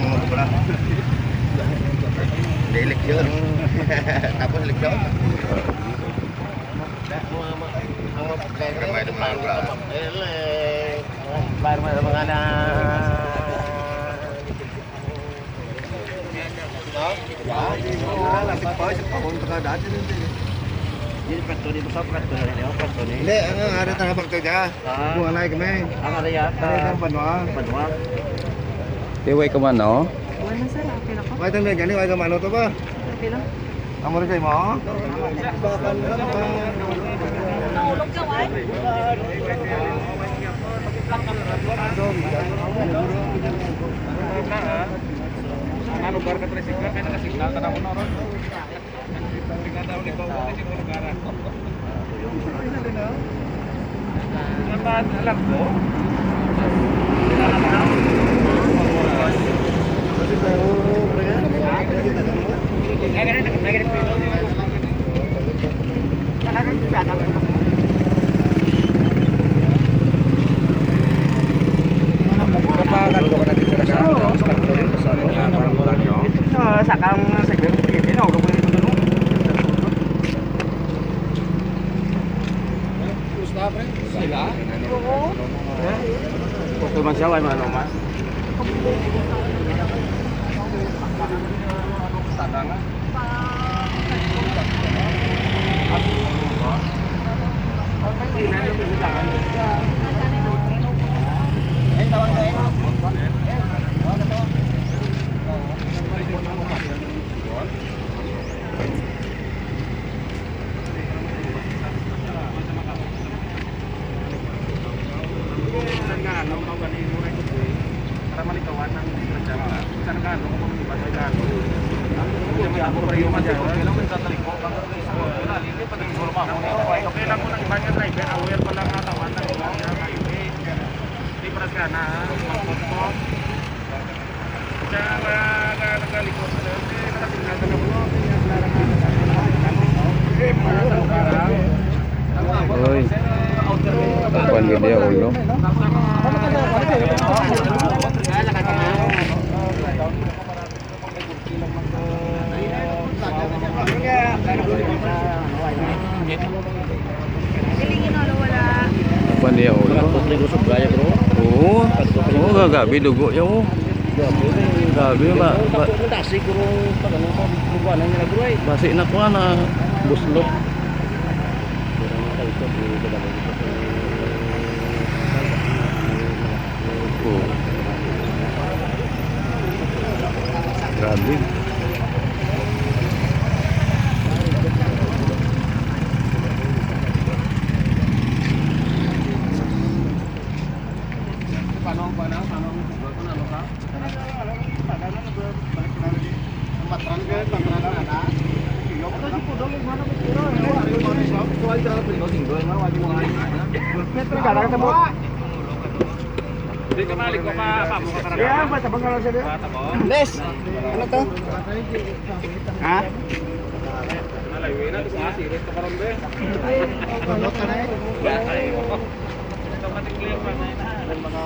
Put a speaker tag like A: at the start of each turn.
A: ngomong pula. Di eleksyon. Tapos eleksyon. Ramai teman pula.
B: Baru mengana. Jadi peratur di besar peratur ini, peratur ini.
A: Hindi, ada tanah bakto dyan. Buwan na kami.
B: Ang ada ya,
A: Ada banwa.
B: banwa.
C: Tiway ka man, no?
D: Wala sir, okay na ko.
A: Wai tanda gani, wai kamano to ba?
D: Okay lang.
A: Amo rin kayo mo?
D: Nahulog ka, why?
B: Ano lugar ka trisikla kaya nakasigla ka na mo noron. Tingnan daw ni ko si lugar. Alam ko.
A: Kapakan ko na dito sa
B: Sakang segmen ini no udah boleh dulu. Sila. Oke Mas Jawa mana Mas? Sadana.
C: Uy. Kapan gede ulo.
D: Silingin ulo, wala.
C: Kapan dia ulo. Oo. Oo, gagabi dugo ya oh. Gabi ba. Basi na ko na buslok. Oh. Grabe.
B: Hindi ka malik ko pa mo ka
A: Ya, baca bangala siya dia.
B: Les.
A: Ano to?
B: Ha? Nalawin na sa sirit ka karon be.
A: Kulot ka na eh.
B: Automatic clear pa na.
A: Mga